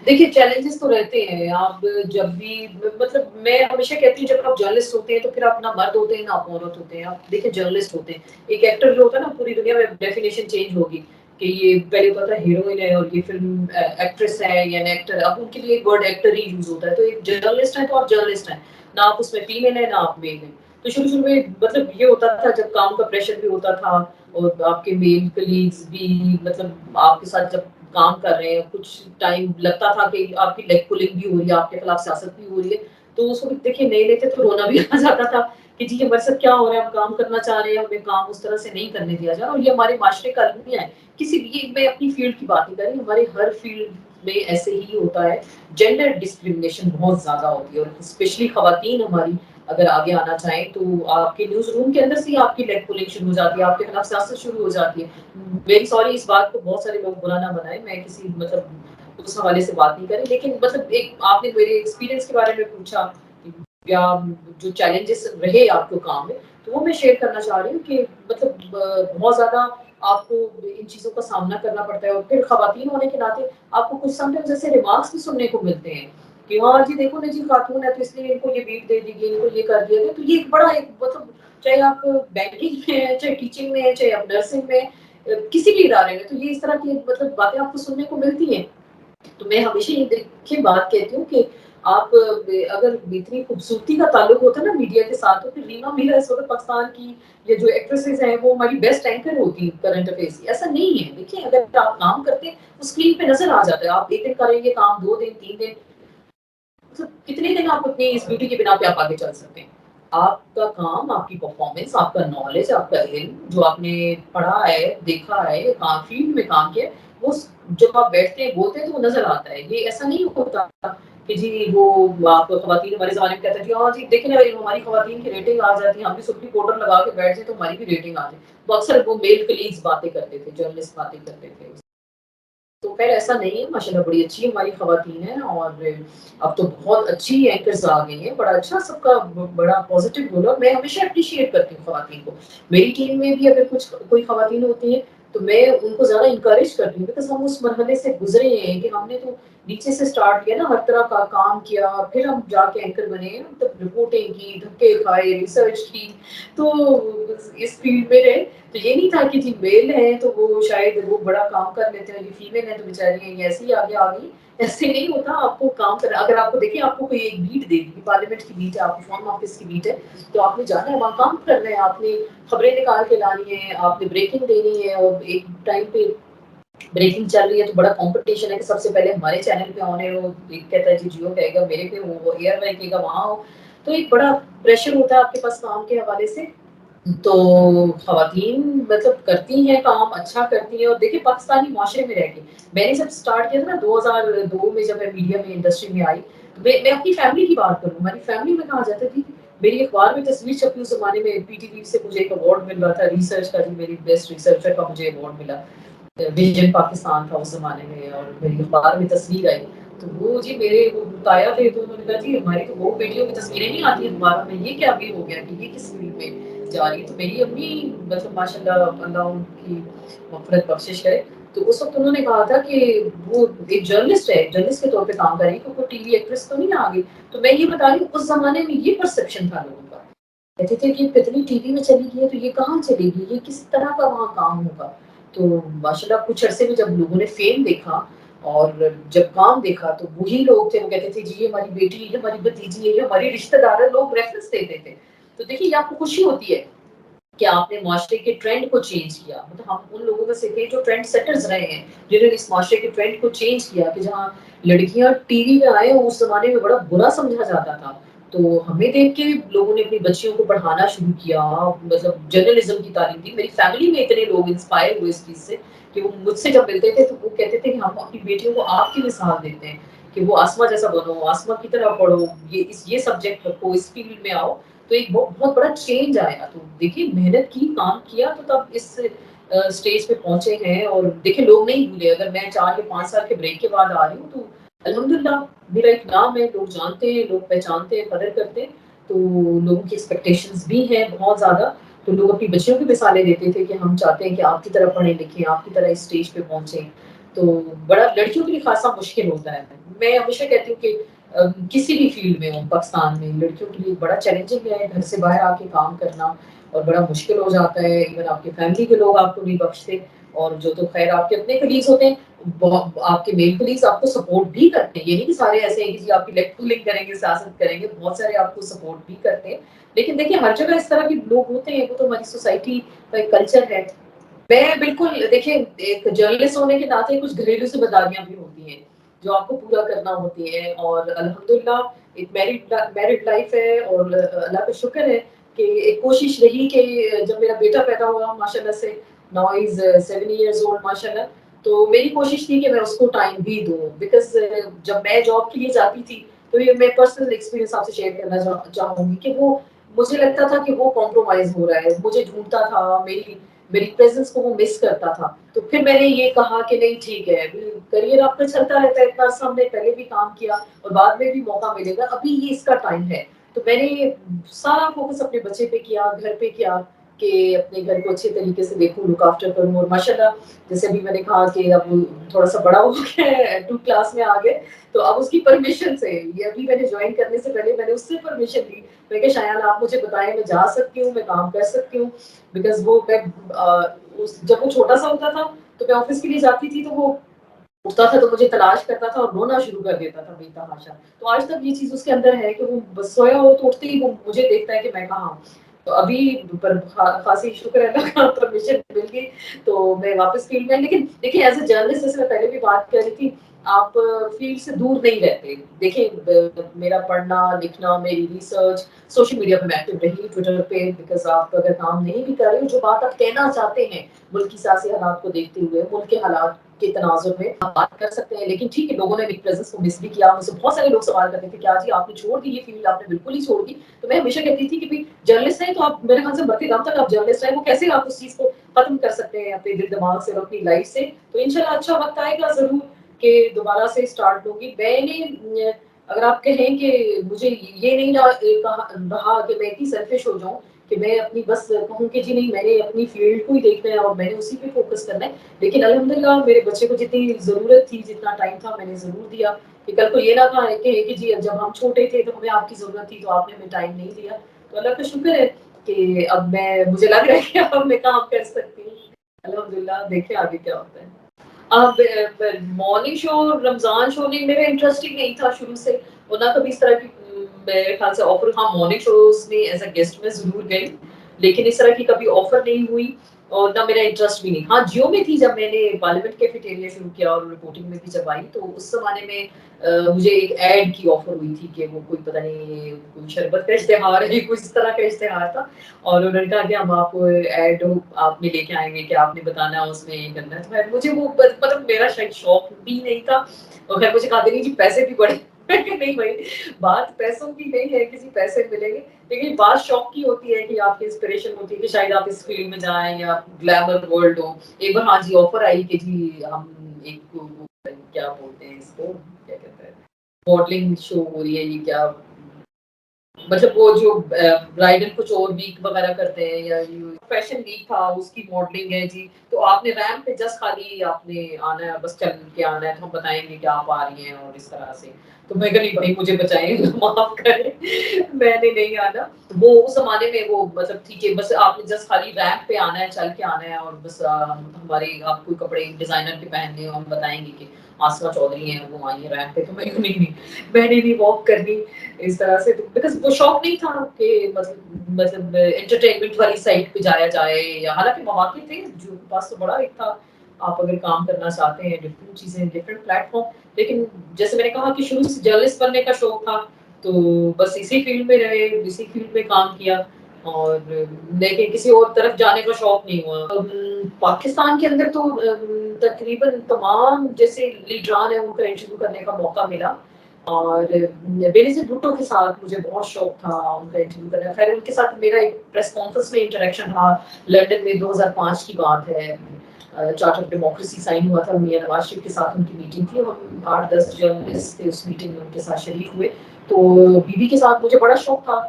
دیکھیے چیلنجز تو رہتے ہیں, آپ جب بھی مطلب میں ہمیشہ کہتی ہوں جب آپ جرنلسٹ ہوتے ہیں تو پھر آپ نہ مرد ہوتے ہیں نہ آپ عورت ہوتے ہیں. آپ دیکھیں جرنلسٹ ہوتے ہیں, ایک ایکٹر جو ہوتا ہے نا پوری دنیا میں ڈیفینیشن چینج ہوگی کہ یہ پہلے ہوتا تھا ہیروئن ہے اور یہ فلم ایکٹریس ہے یا ایکٹر, اب ان کے لیے ایک ورڈ ایکٹر ہی یوز ہوتا ہے. تو ایک جرنلسٹ ہے تو آپ جرنلسٹ ہیں, نہ آپ اس میں فیمیل ہے نہ آپ میل ہیں. تو شروع میں مطلب یہ ہوتا تھا جب کام کا پریشر بھی ہوتا تھا اور آپ کے میل کلیگز بھی مطلب آپ کے ساتھ جب کام کر رہے ہیں, کچھ ٹائم لگتا تھا کہ آپ کی لیگ پولنگ بھی ہو رہی ہے, آپ کے خلاف سیاست بھی ہو رہی ہے. تو اس وقت دیکھیے نئے نئے تھے تو رونا بھی آ جاتا تھا کہ جی ہمارے ساتھ کیا ہو رہا ہے, ہم کام کرنا چاہ رہے ہیں, ہمیں کام اس طرح سے نہیں کرنے دیا جا. اور یہ ہمارے معاشرے کا المیہ ہے. کسی بھی, میں اپنی فیلڈ کی بات نہیں کر رہی, ہمارے ہر فیلڈ میں ایسے ہی ہوتا ہے. جینڈر ڈسکریمنیشن بہت زیادہ ہوتی ہے, اور اسپیشلی خواتین ہماری اگر آگے آنا چاہیں تو آپ کے نیوز روم کے اندر سے آپ کی لیگ پولنگ شروع ہو جاتی ہے, آپ کے خلاف سیاست شروع ہو جاتی ہے. ویری سوری اس بات کو بہت سارے لوگ برا نہ بنائیں, میں کسی مطلب اس حوالے سے بات نہیں کریں, لیکن مطلب ایک آپ نے میرے ایکسپیرینس کے بارے میں پوچھا یا جو چیلنجز رہے آپ کو کام میں, تو وہ میں شیئر کرنا چاہ رہی ہوں کہ مطلب بہت زیادہ آپ کو ان چیزوں کا سامنا کرنا پڑتا ہے. اور پھر خواتین ہونے کے ناطے آپ کو کچھ سم ٹائمز ایسے ریمارکس بھی سننے کو ملتے ہیں کہ ہاں جی دیکھو نا جی خاتون ہے تو اس لیے ان کو یہ بیٹ دے دی گئی, ان کو یہ کر دیا گیا. تو یہ ایک بڑا ایک مطلب چاہے آپ بینکنگ میں ہیں, چاہے ٹیچنگ میں ہیں, چاہے آپ نرسنگ میں, کسی بھی ادارے میں, تو یہ اس طرح کی مطلب باتیں آپ کو سننے کو ملتی ہیں. تو میں ہمیشہ یہ دیکھ کے بات کہتی ہوں کہ آپ اگر اتنی خوبصورتی کا تعلق ہوتا ہے نا میڈیا کے ساتھ, تو پھر ریما میرا اس وقت پاکستان کی یہ جو ایکٹریسز ہیں وہ ہماری بیسٹ اینکر ہوتی ہیں کرنٹ افیئرس کی. ایسا نہیں ہے, دیکھیں اگر آپ کام کرتے ہیں تو اسکرین پہ نظر آ جاتا ہے. آپ ایک دن کریں گے کام, 2 دن, 3 دن, مطلب کتنے دن آپ اپنی اس بیوٹی کی بنا پہ آپ آگے چل سکتے ہیں. آپ کا کام، آپ کی پرفارمنس، آپ کا نالج، آپ کا علم جو آپ نے پڑھا ہے، دیکھا ہے، فیلڈ میں کام کیا، وہ جب آپ بیٹھتے ہیں بولتے ہیں تو وہ نظر آتا ہے. یہ ایسا نہیں ہوتا کہ جی وہ آپ خواتین ہمارے زمانے میں کہتے ہیں جی ہاں جی دیکھیں نا ہماری خواتین کی ریٹنگ آ جاتی ہے، ہم بھی سپری پاؤڈر لگا کے بیٹھ جائیں تو ہماری بھی ریٹنگ آ جائے. تو اکثر وہ میل کلیگز باتیں کرتے تھے، جرنلسٹ باتیں کرتے تھے. تو خیر ایسا نہیں ہے، ماشاء اللہ بڑی اچھی ہماری خواتین ہیں، اور اب تو بہت اچھی اینکرز آ گئی ہیں. بڑا اچھا سب کا بڑا پازیٹیو رول ہے. میں ہمیشہ اپریشیٹ کرتی ہوں خواتین کو. میری ٹیم میں بھی اگر کچھ کوئی خواتین ہوتی ہیں تو میں ان کو زیادہ انکریج کرتی ہوں، بیکاز ہم اس مرحلے سے گزرے ہیں کہ ہم نے تو نیچے سے اسٹارٹ کیا نا، ہر طرح کا کام کیا، پھر ہم جا کے اینکر بنے، تب رپورٹنگ کی، دھکے کھائے، ریسرچ کی، تو اس فیلڈ میں رہے. تو یہ نہیں تھا کہ جی میل ہے تو وہ شاید وہ بڑا کام کر لیتے ہیں، یہ فیمیل ہے تو بیچاری ہیں ایسے ہی آگے آ گئی. ایسے نہیں ہوتا. آپ کو کام کرنا، اگر آپ کو دیکھیں آپ کو کوئی ایک بیٹ دے دی، پارلیمنٹ کی بیٹ ہے، آپ کی فارم آفس کی بیٹ ہے، تو آپ نے جانا ہے وہاں کام کرنا ہے. آپ نے خبریں نکال کے لانی ہے، آپ نے بریکنگ دینی ہے، اور ایک ٹائم پہ بریکنگ چل رہی ہے تو بڑا کمپٹیشن ہے کہ سب سے پہلے ہمارے چینل پہ آنے ہو. ایک کہتا ہے جی جیو کہے گا میرے پہ ہو، وہ ایئر وائے کہے گا وہاں ہو. تو ایک بڑا پریشر ہوتا ہے آپ کے پاس کام کے حوالے سے. تو خواتین مطلب کرتی ہیں کام، اچھا کرتی ہیں. اور دیکھیں پاکستانی معاشرے میں رہ کے میں نے جب اسٹارٹ کیا تھا نا 2002 میں، جب میں میڈیا میں انڈسٹری میں آئی، تو میں اپنی فیملی کی بات کروں، ہماری فیملی میں کہا جاتا تھی میری اخبار میں تصویر چھپی اس زمانے میں، پی ٹی وی سے مجھے ایک اوارڈ مل رہا تھا ریسرچ کا، میری بیسٹ ریسرچر کا مجھے اوارڈ ملا. ویژن پاکستان تھا اس زمانے میں، اور میری اخبار میں تصویر آئی. تو وہ جی میرے وہ تایا تھے، تو انہوں نے کہا جی ہماری تو وہ بیٹیوں کی تصویریں نہیں آتی اخباروں میں، یہ کیا بھی ہو گیا کہ یہ کس فیلڈ میں جا رہی ہے. تو میری امی مطلب ماشاء اللہ اللہ ان کی مغفرت بخشش کرے، تو اس وقت انہوں نے کہا تھا کہ وہ ایک جرنلسٹ ہے، جرنلسٹ کے طور پہ کام کریں کہ وہ ٹی وی ایکٹریس تو نہیں آ گئی. تو میں یہ بتا رہی ہوں اس زمانے میں یہ پرسپشن تھا لوگوں کا. کہتے تھے کہ کتنی ٹی وی میں چلی گئی ہے تو یہ کہاں چلے گی، یہ کس طرح کا وہاں کام ہوگا. تو ماشاء اللہ کچھ عرصے میں جب لوگوں نے فیم دیکھا اور جب کام دیکھا تو وہی لوگ تھے، وہ کہتے تھے جی یہ ہماری بیٹی ہے، ہماری بھتیجی ہے، ہماری رشتے دار ہے، لوگ ریفرنس دیتے تھے. تو دیکھیے یہ آپ کو خوشی ہوتی ہے کہ آپ نے معاشرے کے ٹرینڈ کو چینج کیا. مطلب ہم ان لوگوں میں سے تھے جو ٹرینڈ سیٹرز رہے ہیں، جنہوں نے اس معاشرے کے ٹرینڈ کو چینج کیا. کہ جہاں لڑکیاں ٹی وی میں آئے اس زمانے میں بڑا برا سمجھا جاتا تھا، تو ہمیں دیکھ کے لوگوں نے اپنی بچیوں کو پڑھانا شروع کیا. مطلب جرنلزم کی تعلیم دی. میری فیملی میں اتنے لوگ انسپائر ہوئے اس چیز سے کہ وہ مجھ سے جب ملتے تھے تو وہ کہتے تھے کہ ہم اپنی بیٹیوں کو آپ کی مثال دیتے ہیں کہ وہ آسما جیسا بنو، آسما کی طرح پڑھو، یہ سبجیکٹ رکھو، اس فیلڈ میں آؤ. تو ایک بہت بڑا چینج آیا. تو دیکھیے محنت کی، کام کیا، تو تب اس اسٹیج پہ پہنچے ہیں. اور دیکھیں لوگ نہیں بھولے. اگر میں 4 یا 5 سال کے بریک کے بعد آ رہی ہوں تو الحمدللہ میرا ایک نام ہے، لوگ جانتے ہیں، لوگ پہچانتے ہیں، قدر کرتے ہیں. تو لوگوں کی ایکسپیکٹیشنز بھی ہیں بہت زیادہ. تو لوگ اپنی بچیوں کی مثالیں دیتے تھے کہ ہم چاہتے ہیں کہ آپ کی طرح پڑھیں لکھیں، آپ کی طرح اس اسٹیج پہ پہنچیں. تو بڑا لڑکیوں کے لیے خاصا مشکل ہوتا ہے. میں ہمیشہ کہتی ہوں کہ کسی بھی فیلڈ میں ہو پاکستان میں لڑکیوں کے لیے بڑا چیلنجنگ ہے گھر سے باہر آ کے کام کرنا، اور بڑا مشکل ہو جاتا ہے. ایون آپ کی فیملی کے لوگ آپ کو نہیں بخشتے، اور جو تو خیر آپ کے اپنے کلیگز ہوتے ہیں، آپ کے میل کلیگز آپ کو سپورٹ بھی کرتے ہیں. یہ نہیں کہ سارے ایسے ہیں کہ جی آپ کی لیگ پولنگ کریں گے، سیاست کریں گے. بہت سارے آپ کو سپورٹ بھی کرتے ہیں. لیکن دیکھیے ہر جگہ اس طرح کے لوگ ہوتے ہیں، وہ تو ہماری سوسائٹی کا ایک کلچر ہے. میں بالکل دیکھیں ایک جرنلسٹ ہونے کے ناطے کچھ گھریلو ذمہ داریاں بھی ہوتی ہیں جو آپ کو پورا کرنا ہوتی ہے. اور الحمدللہ ایک میرڈ لائف ہے، اور اللہ کا شکر ہے کہ ایک کوشش رہی کہ جب میرا بیٹا پیدا ہوا ماشاء اللہ سے، ناؤ از 7 ایئرز اولڈ ماشاء اللہ، تو میری کوشش تھی کہ میں اس کو ٹائم بھی دوں. بیکاز جب میں جاب کے لیے جاتی تھی تو یہ میں پرسنل ایکسپیرینس آپ سے شیئر کرنا چاہوں گی کہ وہ مجھے لگتا تھا کہ وہ کمپرومائز ہو رہا ہے، مجھے ڈھونڈتا تھا، میری پریزنس کو وہ مس کرتا تھا. تو پھر میں نے یہ کہا کہ نہیں ٹھیک ہے، کریئر آپ کا چلتا رہتا ہے، اتنا عرصہ ہم نے پہلے بھی کام کیا اور بعد میں بھی موقع ملے گا، ابھی یہ اس کا ٹائم ہے. تو میں نے سارا فوکس اپنے بچے پہ کیا، گھر پہ کیا، کہ اپنے گھر کو اچھے طریقے سے دیکھوں، لک آفٹر کروں. اور ماشاء اللہ جیسے ابھی میں نے کہا کہ اب تھوڑا سا بڑا ہو گیا ہے، 2 کلاس میں آ گئے، تو اب اس کی پرمیشن سے یہ ابھی میں نے جوائن کرنے سے پہلے میں نے اس سے پرمیشن لی. میں کہ شایان آپ مجھے بتائیں میں جا سکتی ہوں، میں کام کر سکتی ہوں. بیکاز وہ میں جب وہ چھوٹا سا ہوتا تھا تو میں آفس کے لیے جاتی تھی تو وہ اٹھتا تھا تو مجھے تلاش کرتا تھا اور رونا شروع کر دیتا تھا بے تحاشا. تو آج تک یہ چیز اس کے اندر ہے کہ وہ بس سویا ہو تو اٹھتے ہی وہ مجھے دیکھتا ہے کہ میں کہاں ہوں. تو ابھی پر خاصی شکر ہے اللہ کا پرمیشن مل گئی تو میں واپس فیلڈ میں. لیکن دیکھیے ایز اے جرنلسٹ جیسے میں پہلے بھی بات کر رہی تھی آپ فیلڈ سے دور نہیں رہتے. دیکھیں میرا پڑھنا لکھنا میری ریسرچ سوشل میڈیا پہ میں ایکٹیو رہی ٹویٹر پہ بیکاز آپ اگر کام نہیں بھی کر رہے جو بات آپ کہنا چاہتے ہیں ملک کی سیاسی حالات کو دیکھتے ہوئے ملک کے حالات کے تناظر میں آپ بات کر سکتے ہیں. لیکن ٹھیک ہے لوگوں نے میری پریزنس کو مس بھی کیا. مجھ سے بہت سارے لوگ سوال کرتے تھے کیا جی آپ نے چھوڑ دی یہ فیلڈ آپ نے بالکل ہی چھوڑ دی. تو میں ہمیشہ کہتی تھی کہ جرنلسٹ ہیں تو آپ میرے خیال سے مرتے دم تک آپ جرنلسٹ ہیں وہ کیسے آپ اس چیز کو ختم کر سکتے ہیں اپنے دل دماغ سے اور اپنی لائف سے. تو انشاءاللہ اچھا وقت آئے گا ضرور کہ دوبارہ سے اسٹارٹ ہوگی. میں نے اگر آپ کہیں کہ مجھے یہ نہیں رہا کہ میں اتنی سیلفش ہو جاؤں کہ میں اپنی بس کہوں کہ جی نہیں میں نے اپنی فیلڈ کو ہی دیکھنا ہے اور میں نے اسی پہ فوکس کرنا ہے. لیکن الحمدللہ میرے بچے کو جتنی ضرورت تھی جتنا ٹائم تھا میں نے ضرور دیا کہ کل کو یہ نہ کہا کہ جی جب ہم چھوٹے تھے تو ہمیں آپ کی ضرورت تھی تو آپ نے ہمیں ٹائم نہیں دیا. تو اللہ کا شکر ہے کہ اب مجھے لگ رہا ہے کہ اب میں کام کر سکتی ہوں. الحمدللہ دیکھیں آگے کیا ہوتا ہے. اب مارننگ شو رمضان شو نہیں میرا انٹرسٹنگ نہیں تھا شروع سے اور نہ کبھی اس طرح کی میرے خیال سے آفر. ہاں مارننگ شوز میں ایز اے گیسٹ میں ضرور گئی لیکن اس طرح کی کبھی آفر نہیں ہوئی اور نہ میرا انٹرسٹ بھی نہیں. ہاں جیو میں تھی جب میں نے پارلیمنٹ کیفیٹیریا شروع کیا اور رپورٹنگ میں بھی جب آئی تو اس زمانے میں مجھے ایک ایڈ کی آفر ہوئی تھی کہ وہ کوئی پتہ نہیں کوئی شربت کا اشتہار ہے کوئی اس طرح کا اشتہار تھا اور انہوں نے کہا کہ ہم آپ کو ایڈ آپ میں لے کے آئیں گے کہ آپ نے بتانا اس میں یہ کرنا ہے. تو مجھے وہ مطلب میرا شاید شوق بھی نہیں تھا اور خیر مجھے کہا نہیں جی پیسے بھی بڑے نہیں بھائی بات پیسوں کی نہیں ہے کسی پیسے ملیں گے لیکن بات شوق کی ہوتی ہے کہ آپ کی انسپریشن ہوتی ہے کہ شاید آپ اس فیلڈ میں جائیں یا گلیمر ورلڈ ہو. ایک بار ہاں جی آفر آئی کہ جی ہم ایک کیا بولتے ہیں اس کو کیا کہتے ہیں ماڈلنگ شو ہو رہی ہے یہ کیا مطلب وہ جو برائڈل کچھ اور ویک وغیرہ کرتے ہیں یا فیشن ویک تھا اس کی ماڈلنگ ہے جی تو آپ نے ریمپ پہ جسٹ خالی آپ نے آنا ہے بس چل کے آنا ہے تو ہم بتائیں گے کہ آپ آ رہی ہیں اور اس طرح سے. تو میں کہ نہیں بھائی مجھے بچائیں معاف کریں میں نے نہیں آنا. وہ اس زمانے میں وہ مطلب ٹھیک ہے بس آپ نے جسٹ خالی ریمپ پہ آنا ہے چل کے آنا ہے اور بس ہمارے آپ کوئی کپڑے ڈیزائنر کے پہننے ہو ہم بتائیں گے کہ آسما چودھری ہیں وہ آئی ہیں ریمپ پہ. تو میں نے نہیں واک کرنی اس طرح سے بیکاز وہ شوق نہیں تھا کہ مطلب انٹرٹینمنٹ والی سائٹ پہ جایا جائے یا حالانکہ مواقع تھے جو پاس تو بڑا ایک تھا آپ اگر کام کرنا چاہتے ہیں ڈفرینٹ چیزیں ڈفرینٹ پلیٹ فارم. لیکن جیسے میں نے کہا کہ شروع سے جرنلسٹ بننے کا شوق تھا تو بس اسی فیلڈ میں رہے اسی فیلڈ میں کام کیا اور لیکن کسی اور طرف جانے کا شوق نہیں ہوا. پاکستان کے اندر تو تقریباً تمام جیسے لیڈران ہیں ان کا انٹرویو کرنے کا موقع ملا اور بینظیر بھٹو کے ساتھ مجھے بہت شوق تھا ان کا انٹرویو کرنے کا. خیر ان کے ساتھ میرا ایک پریس کانفرنس میں انٹریکشن تھا لنڈن میں 2005 کی بات ہے. چارٹ آف ڈیموکریسی سائن ہوا تھا میاں نواز شریف کے ساتھ ان کی میٹنگ تھی. ہم 8-10 جرنلسٹ تھے اس میٹنگ میں ان کے ساتھ شریک ہوئے تو بیوی کے ساتھ مجھے بڑا شوق تھا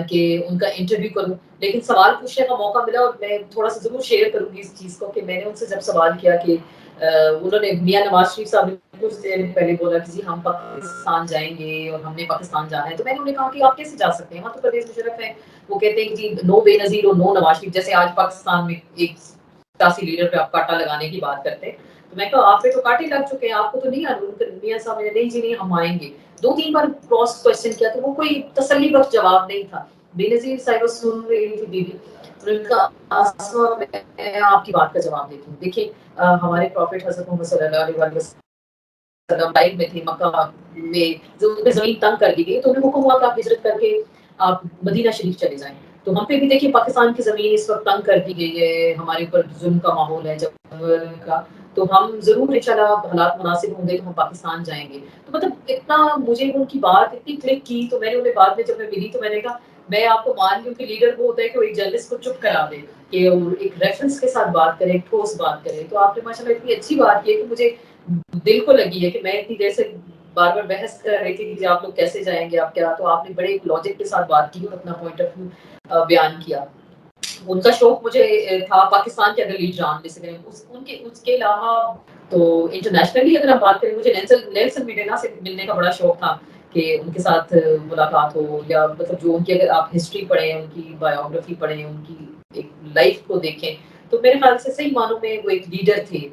کہ ان کا انٹرویو کروں لیکن سوال پوچھنے کا موقع ملا اور میں تھوڑا سا ضرور شیئر کروں گی اس چیز کو کہ میں نے ان سے جب سوال کیا کہ انہوں نے میاں نواز شریف صاحب نے کچھ دیر پہلے بولا کہ جی ہم پاکستان جائیں گے اور ہم نے پاکستان جانا ہے. تو میں نے انہیں کہا کہ آپ کیسے جا سکتے ہیں وہاں تو پرویز مشرف ہے وہ کہتے ہیں کہ جی نو بے نظیر اور نو نواز شریف جیسے آج پاکستان میں ایک سیاسی لیڈر پہ آپ کاٹا لگانے کی بات کرتے ہیں. تو میں کہا آپ پہ تو کاٹے لگ چکے ہیں آپ کو تو نہیں آنا. میاں صاحب نے نہیں جی نہیں ہم آئیں گے. 2-3 بار کراس کوشچن کیا تو وہ کوئی تسلی بخش جواب نہیں تھا. بےنظیر صاحبہ سن رہی تھی بیوی آپ کی بات کا جواب دیتی ہوں. دیکھیے ہمارے پروفیٹ حضرت محمد صلی اللہ علیہ وسلم ٹائم میں تھے مکہ میں جو زمین تنگ کر دی گئی تو انہیں حکم ہوا کہ آپ ہجرت کر کے آپ مدینہ شریف چلے جائیں. تو ہم پہ بھی دیکھیے پاکستان کی زمین اس وقت تنگ کر دی گئی ہے ہمارے اوپر ظلم کا ماحول ہے کا تو ہم ضرور انشاءاللہ حالات مناسب ہوں گے تو ہم پاکستان جائیں گے. تو مطلب اتنا مجھے ان کی بات اتنی کلک کی تو میں نے انہیں بعد میں جب میں ملی تو میں نے کہا میں آپ کو مان لوں کہ لیڈر وہ ہوتا ہے کہ وہ ایک جرنلسٹ کو چپ کرا دے کہ ایک ریفرنس کے ساتھ بات کرے ٹھوس بات کرے. تو آپ نے ماشاءاللہ اتنی اچھی بات کی ہے کہ مجھے دل کو لگی ہے کہ میں اتنی دیر سے بار بار بحث کر رہی تھی کہ آپ لوگ کیسے جائیں گے آپ کیا تو آپ نے بڑے لاجک کے ساتھ بات کی اور اپنا پوائنٹ آف ویو بیان کیا. ان کا شوق مجھے تھا پاکستان کے اگر لیڈران جیسے اس کے علاوہ تو انٹرنیشنلی اگر ہم بات کریں مجھے نیلسن منڈیلا سے ملنے کا بڑا شوق تھا کہ ان کے ساتھ ملاقات ہو یا مطلب جو ان کی اگر آپ ہسٹری پڑھیں ان کی بایوگرافی پڑھیں ان کی ایک لائف کو دیکھیں تو میرے خیال سے صحیح معنوں میں وہ ایک لیڈر تھے.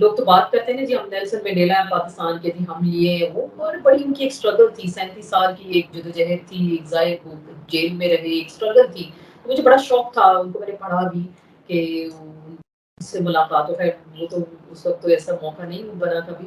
لوگ تو بات کرتے ہیں جی ہم نیلسن منڈیلا پاکستان کے تھے ہم یہ وہ اور بڑی ان کی ایک اسٹرگل تھی 37 سال کی ایک جدوجہد تھی ایک ضائع جیل میں رہے ایک اسٹرگل تھی. مجھے بڑا شوق تھا ان کو میں نے پڑھا بھی کہ اس سے ملاقات ہو. خیر وہ تو اس وقت تو ایسا موقع نہیں بنا کبھی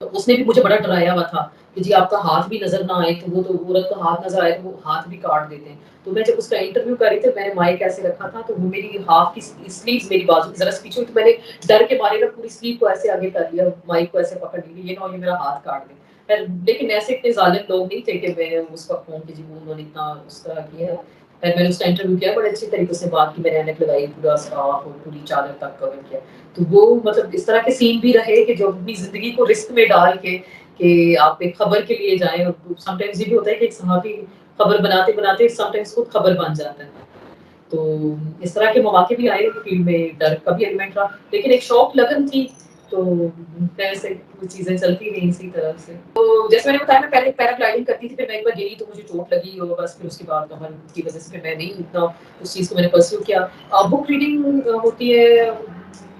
تو اس نے بھی مجھے بڑا ڈرایا ہوا تھا کہ جی آپ کا ہاتھ بھی نظر نہ آئے، تو وہ تو عورت کا ہاتھ نظر آئے تو وہ ہاتھ بھی کاٹ دیتے ہیں. تو میں جب اس کا انٹرویو کر رہی تھی میں نے مائک ایسے رکھا تھا تو وہ میری ہاف کی سلیو میری بازو ذرا سے پیچھے ہوئی تو میں نے ڈر کے مارے نا پوری سلیو کو ایسے آگے کر لیا، مائک کو ایسے پکڑ لی یہ نہ ہو یہ میرا ہاتھ کاٹ دے. لیکن ایسے اتنے ظالم لوگ نہیں تھے کہ میں اس کا فون کی جی انہوں نے اتنا اس طرح کیا. پھر میں نے اس کا انٹرویو کیا بڑے اچھے طریقے سے بات کی، میں نے اینک لگائی، پورا اسکارف اور پوری چادر تک کور کیا. تو وہ مطلب اس طرح کے سین بھی رہے کہ جو اپنی زندگی کو رسک میں ڈال کے کہ آپ ایک خبر کے لیے جائیں. اور سم ٹائمز یہ بھی ہوتا ہے کہ ایک صحافی خبر بناتے بناتے سم ٹائمز خود خبر بن جاتا ہے. تو اس طرح کے مواقع بھی آئے فیلڈ میں، ڈر کا بھی ایلیمنٹ رہا لیکن ایک شوق لگن تھی تو ایسے وہ چیزیں چلتی رہی اسی طرح سے. تو جیسے میں نے بتایا میں پہلے پیرا گلائڈنگ کرتی تھی، پھر میں ایک بار گری تو مجھے چوٹ لگی اور بس پھر اس کے بعد کمر کی وجہ سے پھر میں نہیں اتنا اس چیز کو میں نے پرسیو کیا. بک ریڈنگ ہوتی ہے،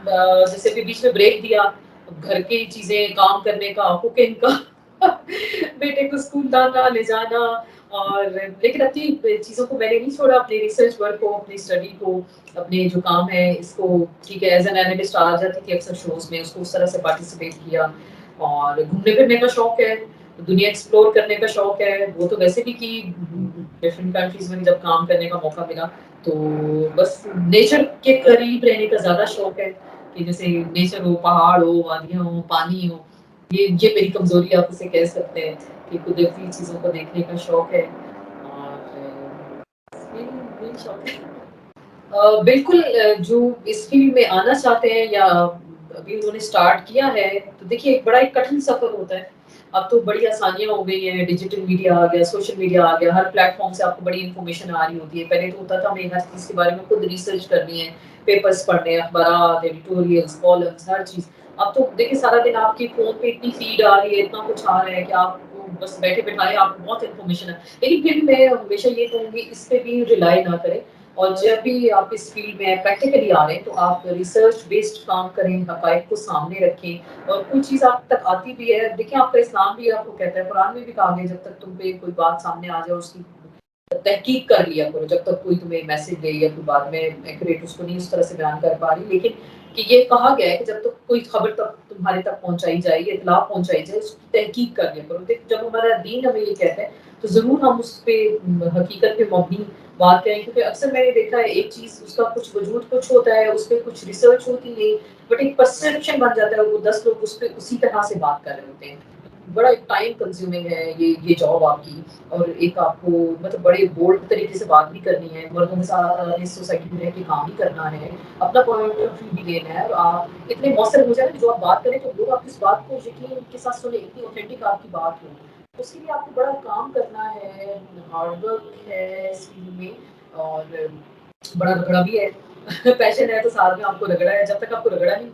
جیسے بھی بیچ میں بریک دیا گھر کی چیزیں کام کرنے کا، کوکنگ کا بیٹے کو اسکول لانا لے جانا. اور لیکن اپنی چیزوں کو میں نے نہیں چھوڑا، اپنے ریسرچ ورک کو، اپنی اسٹڈی کو، اپنے جو کام ہے اس کو ٹھیک ہے ایز این اینالسٹ آ جاتی تھی اکثر شوز میں، اس کو اس طرح سے پارٹیسپیٹ کیا. اور گھومنے پھرنے کا شوق ہے، دنیا ایکسپلور کرنے کا شوق ہے، وہ تو ویسے بھی کی ڈفرینٹ کنٹریز میں جب کام کرنے کا موقع ملا تو بس نیچر کے قریب رہنے کا زیادہ شوق ہے کہ جیسے نیچر ہو، پہاڑ ہو، وادیاں ہو، پانی ہو. یہ میری کمزوری آپ اسے کہہ سکتے ہیں کہ قدرتی چیزوں کو دیکھنے کا شوق ہے. اور یہی شوق ہے. بالکل جو اس فیلڈ میں آنا چاہتے ہیں یا ابھی انہوں نے اسٹارٹ کیا ہے تو دیکھیے ایک بڑا ایک کٹھن سفر ہوتا ہے. اب تو بڑی آسانیاں ہو گئی ہیں، ڈیجیٹل میڈیا آ گیا، سوشل میڈیا آ گیا، ہر پلیٹ فارم سے آپ کو بڑی انفارمیشن آ رہی ہوتی ہے. پہلے تو ہوتا تھا ہمیں ہر چیز کے بارے میں خود ریسرچ کرنی ہے، پیپرس پڑھنے ہیں، اخبارات، ایڈیٹوریلس، کالمس، ہر چیز. اب تو دیکھیں سارا دن آپ کے فون پہ اتنی فیڈ آ رہی ہے، اتنا کچھ آ رہا ہے کہ آپ کو بس بیٹھے بٹھائے آپ کو بہت انفارمیشن ہے. لیکن پھر میں ہمیشہ یہ کہوں گی اس پہ بھی ریلائی نہ کریں. اور جب بھی آپ اس فیلڈ میں پریکٹیکلی آ رہے ہیں تو آپ ریسرچ بیسڈ کام کریں، حقائق کو سامنے رکھیں. اور کوئی چیز آپ تک آتی بھی ہے، دیکھیں آپ کا اسلام بھی آپ کو کہتا ہے، قرآن میں بھی کہا گیا جب تک تم پہ کوئی بات سامنے آ جائے اس کی تحقیق کر لیا کرو. جب تک کوئی تمہیں میسج دے یا کوئی بات میں ایکوریٹ اس کو نہیں اس طرح سے بیان کر پا رہی، لیکن کہ یہ کہا گیا ہے کہ جب تک کوئی خبر تک تمہارے تک پہنچائی جائے یا اطلاع پہنچائی جائے اس کی تحقیق کر لیا کرو. جب ہمارا دین ہمیں یہ کہتا ہے تو ضرور ہم اس پہ حقیقت پہ مبنی بات کریں. کیونکہ اکثر میں نے دیکھا ہے ایک چیز اس کا کچھ وجود کچھ ہوتا ہے، اس پہ کچھ ریسرچ ہوتی ہے بٹ ایک پرسپشن بن جاتا ہے، وہ 10 لوگ اس پہ اسی طرح سے بات کر رہے ہوتے ہیں. بڑا ایک ٹائم کنزیومنگ ہے یہ جاب آپ کی. اور ایک آپ کو مطلب بڑے بولڈ طریقے سے بات بھی کرنی ہے، مردوں کے ساتھ اس سوسائٹی میں رہ کے کام بھی کرنا ہے، اپنا پوائنٹ آف ویو بھی دینا ہے. اور آپ اتنے مؤثر ہو جائیں جو آپ بات کریں تو لوگ آپ کی اس بات کو یقین کے ساتھ سنیں، اتنی اوتھینٹک آپ کی بات ہو. اس کے لیے آپ کو بڑا کام کرنا ہے، ہارڈ ورک ہے اس فیلڈ میں. اور بڑا رگڑا بھی ہے، پیشن ہے تو ساتھ میں آپ کو رگڑا ہے. جب تک آپ کو رگڑا نہیں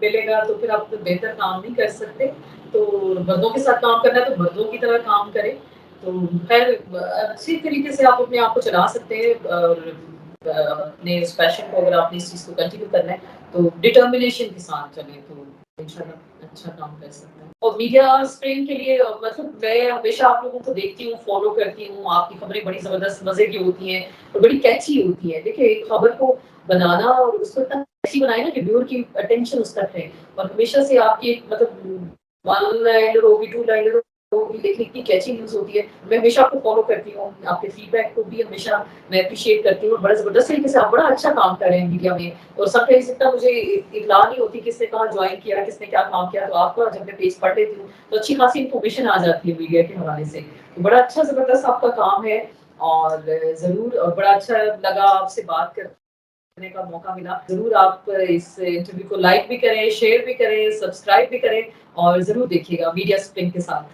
ملے گا تو پھر آپ بہتر کام نہیں کر سکتے. تو مردوں کے ساتھ کام کرنا ہے تو مردوں کی طرح کام کریں. تو خیر اچھی طریقے سے آپ اپنے آپ کو چلا سکتے ہیں. اور اپنے اس پیشن کو اگر آپ نے اس چیز کو کنٹینیو کرنا ہے تو ڈٹرمنیشن کے ساتھ چلیں تو انشاءاللہ اچھا کام کر سکتے ہیں. اور میڈیا اسپرینگ کے لیے مطلب میں ہمیشہ آپ لوگوں کو دیکھتی ہوں، فالو کرتی ہوں. آپ کی خبریں بڑی زبردست مزے کی ہوتی ہیں اور بڑی کیچی ہوتی ہیں. دیکھیے ایک خبر کو بنانا اور اس کو اتنا کیچی بنائے نا کہ ویور کی اٹینشن اس تک ہے. اور ہمیشہ سے آپ کی مطلب 1 لائنر ہوگی 2 لائنر ہوگی لیکن اتنی کیچی نیوز ہوتی ہے. میں ہمیشہ آپ کو فالو کرتی ہوں، آپ کے فیڈ بیک کو بھی ہمیشہ میں اپریشیٹ کرتی ہوں. بڑا زبردست طریقے سے آپ بڑا اچھا کام کر رہے ہیں میڈیا میں. اور سب ٹائمز اتنا مجھے اطلاع نہیں ہوتی کس نے کہاں جوائن کیا، کس نے کیا کام کیا. تو آپ کا جب میں پیج پڑھ لیتی ہوں تو اچھی خاصی انفارمیشن آ جاتی ہے میڈیا کے حوالے سے. بڑا اچھا زبردست آپ کا کام ہے. اور ضرور بڑا اچھا لگا آپ سے بات کرنے کا موقع ملا. ضرور آپ اس انٹرویو کو لائک بھی کریں، شیئر بھی کریں، سبسکرائب بھی کریں. اور ضرور دیکھیے گا میڈیا اسپرنگ کے ساتھ.